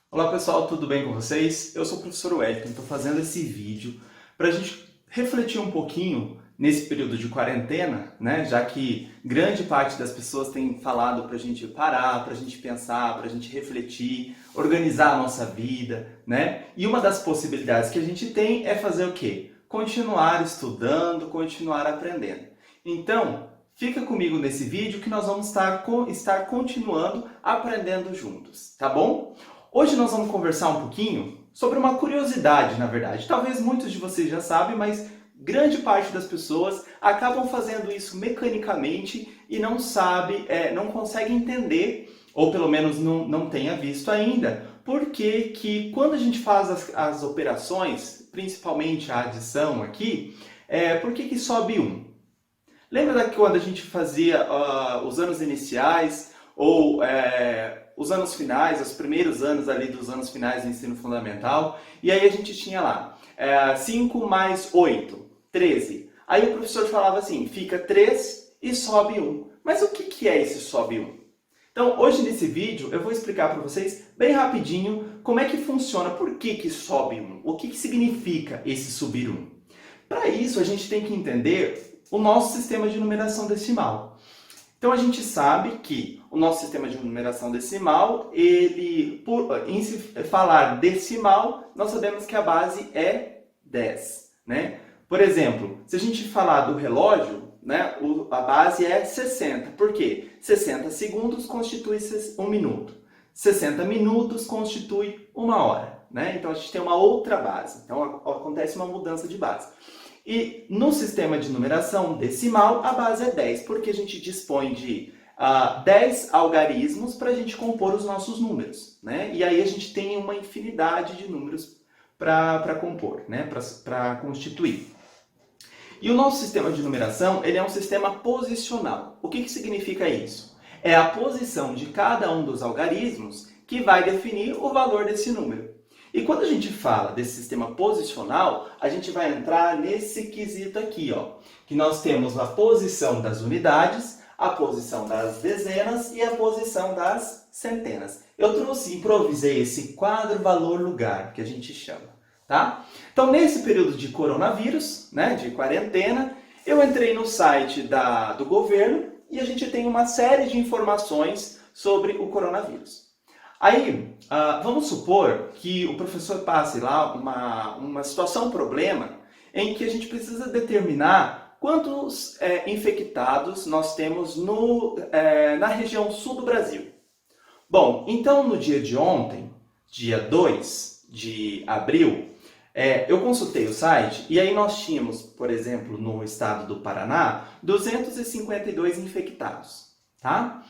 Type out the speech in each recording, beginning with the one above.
Olá pessoal, tudo bem com vocês? Eu sou o professor Wellington, estou fazendo esse vídeo para a gente refletir um pouquinho nesse período de quarentena, né? Já que grande parte das pessoas tem falado para a gente parar, para a gente pensar, para a gente refletir, organizar a nossa vida, né? E uma das possibilidades que a gente tem é fazer o quê? Continuar estudando, continuar aprendendo. Então, fica comigo nesse vídeo que nós vamos estar continuando aprendendo juntos, tá bom? Hoje nós vamos conversar um pouquinho sobre uma curiosidade, na verdade. Talvez muitos de vocês já sabem, mas grande parte das pessoas acabam fazendo isso mecanicamente e não sabe, não consegue entender, ou pelo menos não tenha visto ainda, por que quando a gente faz as operações, principalmente a adição aqui, por que sobe um? Lembra quando a gente fazia os anos iniciais ou os anos finais, os primeiros anos ali dos anos finais do ensino fundamental? E aí a gente tinha lá 5 mais 8, 13. Aí o professor falava assim, fica 3 e sobe 1. Mas o que é esse sobe 1? Então, hoje nesse vídeo, eu vou explicar para vocês bem rapidinho como é que funciona, por que sobe 1, o que significa esse subir 1. Para isso, a gente tem que entender o nosso sistema de numeração decimal. Então, a gente sabe que o nosso sistema de numeração decimal, em se falar decimal, nós sabemos que a base é 10, né? Por exemplo, se a gente falar do relógio, né, a base é 60. Por quê? 60 segundos constitui 1 minuto. 60 minutos constitui 1 hora. Né? Então, a gente tem uma outra base. Então, acontece uma mudança de base. E no sistema de numeração decimal, a base é 10, porque a gente dispõe de 10 algarismos para a gente compor os nossos números. Né? E aí a gente tem uma infinidade de números para compor, né? Para constituir. E o nosso sistema de numeração ele é um sistema posicional. O que significa isso? É a posição de cada um dos algarismos que vai definir o valor desse número. E quando a gente fala desse sistema posicional, a gente vai entrar nesse quesito aqui, ó, que nós temos a posição das unidades, a posição das dezenas e a posição das centenas. Eu improvisei esse quadro valor lugar, que a gente chama. Tá? Então, nesse período de coronavírus, né, de quarentena, eu entrei no site do governo e a gente tem uma série de informações sobre o coronavírus. Aí, vamos supor que o professor passe lá uma situação, um problema, em que a gente precisa determinar quantos infectados nós temos na região sul do Brasil. Bom, então no dia de ontem, dia 2 de abril, eu consultei o site e aí nós tínhamos, por exemplo, no estado do Paraná, 252 infectados, tá?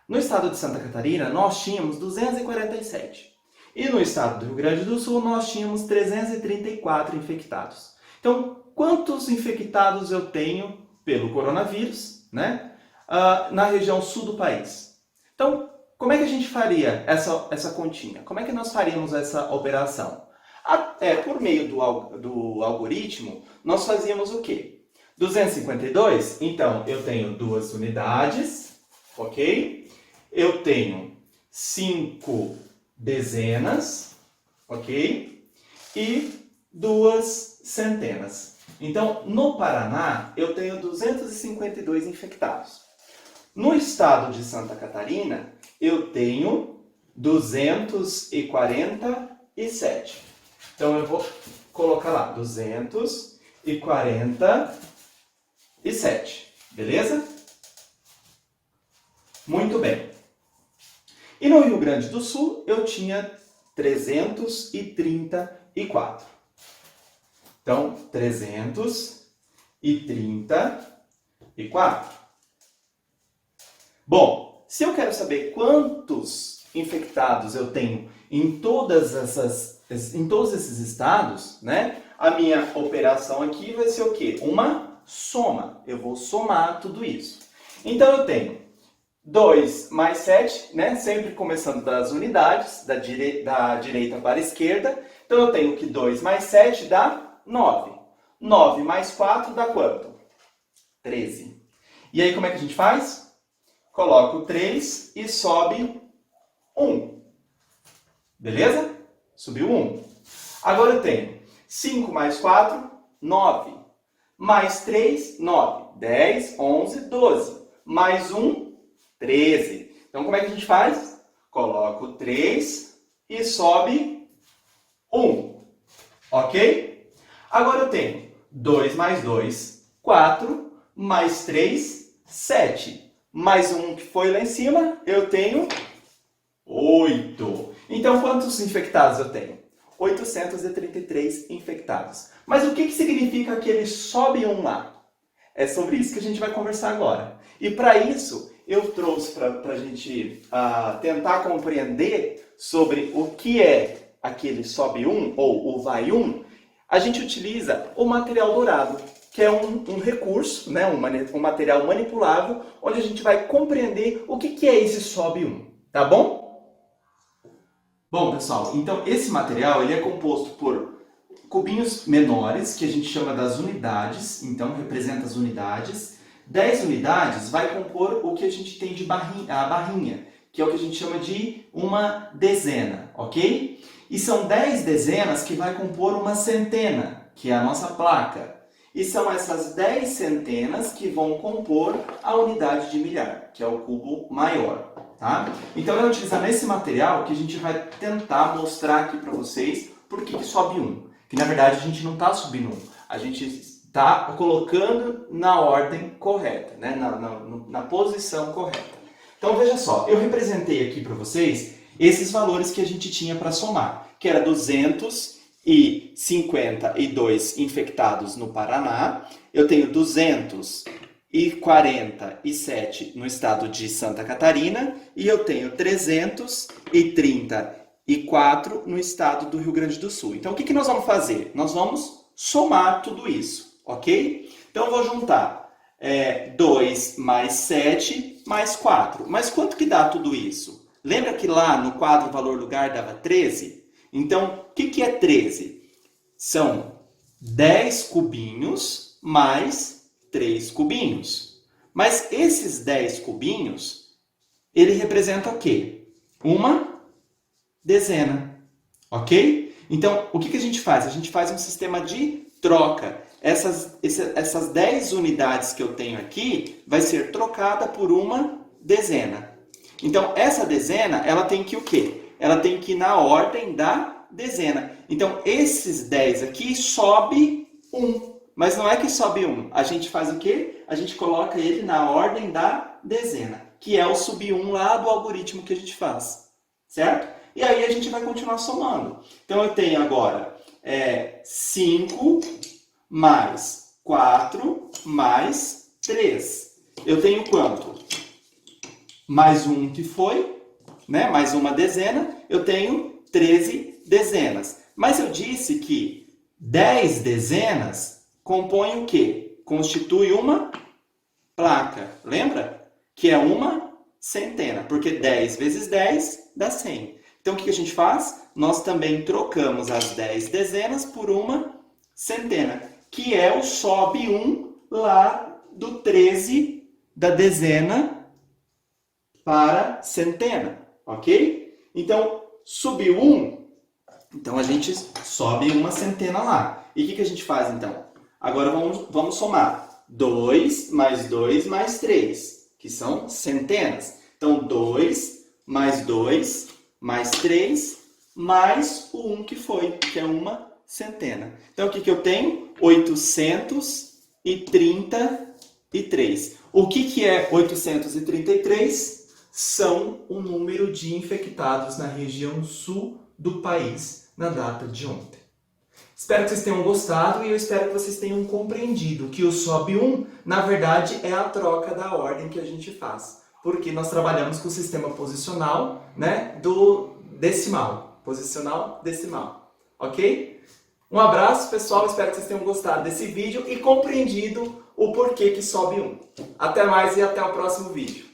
No estado de Santa Catarina, nós tínhamos 247. E no estado do Rio Grande do Sul, nós tínhamos 334 infectados. Então, quantos infectados eu tenho pelo coronavírus, né, na região sul do país? Então, como é que a gente faria essa continha? Como é que nós faríamos essa operação? Por meio do algoritmo, nós fazíamos o quê? 252, então eu tenho 2 unidades, ok? Eu tenho 5 dezenas, ok? E 2 centenas. Então, no Paraná, eu tenho 252 infectados. No estado de Santa Catarina, eu tenho 247. Então, eu vou colocar lá, 247. Beleza? Muito bem. E no Rio Grande do Sul, eu tinha 334. Então, 334. Bom, se eu quero saber quantos infectados eu tenho em todos esses estados, né? A minha operação aqui vai ser o quê? Uma soma. Eu vou somar tudo isso. Então, eu tenho 2 mais 7, né? Sempre começando das unidades, da direita para a esquerda. Então, eu tenho que 2 mais 7 dá 9. 9 mais 4 dá quanto? 13. E aí, como é que a gente faz? Coloca o 3 e sobe 1. Beleza? Subiu 1. Agora eu tenho 5 mais 4, 9. Mais 3, 9. 10, 11, 12. Mais 1, 13. Então, como é que a gente faz? Coloca o 3 e sobe 1. Ok? Agora eu tenho 2 mais 2, 4. Mais 3, 7. Mais 1 que foi lá em cima, eu tenho 8. Então, quantos infectados eu tenho? 833 infectados. Mas o que significa que ele sobe 1 lá? É sobre isso que a gente vai conversar agora. E para isso, eu trouxe para a gente tentar compreender sobre o que é aquele sobe 1 ou o vai 1, a gente utiliza o material dourado, que é um recurso, né? um material manipulável, onde a gente vai compreender o que é esse sobe 1, tá bom? Bom, pessoal, então esse material ele é composto por cubinhos menores, que a gente chama das unidades, então representa as unidades. 10 unidades vai compor o que a gente tem de a barrinha, que é o que a gente chama de uma dezena, ok? E são 10 dezenas que vai compor uma centena, que é a nossa placa. E são essas 10 centenas que vão compor a unidade de milhar, que é o cubo maior. Tá? Então é utilizar nesse material que a gente vai tentar mostrar aqui para vocês por que sobe 1. Que na verdade a gente não está subindo 1, a gente está colocando na ordem correta, né? na posição correta. Então veja só, eu representei aqui para vocês esses valores que a gente tinha para somar, que era 252 infectados no Paraná, eu tenho 247 no estado de Santa Catarina e eu tenho 334 no estado do Rio Grande do Sul. Então, o que nós vamos fazer? Nós vamos somar tudo isso, ok? Então, eu vou juntar 2 mais 7 mais 4. Mas quanto que dá tudo isso? Lembra que lá no quadro valor lugar dava 13? Então, o que é 13? São 10 cubinhos mais 3 cubinhos. Mas esses 10 cubinhos, ele representa o quê? Uma dezena, ok? Então, o que a gente faz? A gente faz um sistema de troca. Essas 10 unidades que eu tenho aqui vai ser trocada por uma dezena. Então, essa dezena, ela tem que o quê? Ela tem que ir na ordem da dezena. Então, esses 10 aqui sobe 1. Mas não é que sobe 1. A gente faz o quê? A gente coloca ele na ordem da dezena, que é o sub 1 lá do algoritmo que a gente faz. Certo? E aí a gente vai continuar somando. Então, eu tenho agora 5 mais 4 mais 3. Eu tenho quanto? Mais 1 que foi, né? Mais uma dezena. Eu tenho 13 dezenas. Mas eu disse que 10 dezenas compõem o quê? Constitui uma placa. Lembra? Que é uma centena. Porque 10 vezes 10 dá 100. Então, o que a gente faz? Nós também trocamos as 10 dezenas por uma centena, que é o sobe 1 lá do 13 da dezena para centena, ok? Então, subiu 1, então a gente sobe uma centena lá. E o que a gente faz então? Agora vamos somar 2 mais 2 mais 3, que são centenas. Então, 2 mais 2 mais 3, mais o 1 que foi, que é uma centena. Então, o que eu tenho? 833. O que é 833? São o número de infectados na região sul do país na data de ontem. Espero que vocês tenham gostado e eu espero que vocês tenham compreendido que o sobe 1, na verdade, é a troca da ordem que a gente faz. Porque nós trabalhamos com o sistema posicional, né, do decimal. Posicional, decimal. Ok? Um abraço, pessoal. Espero que vocês tenham gostado desse vídeo e compreendido o porquê que sobe 1. Até mais e até o próximo vídeo.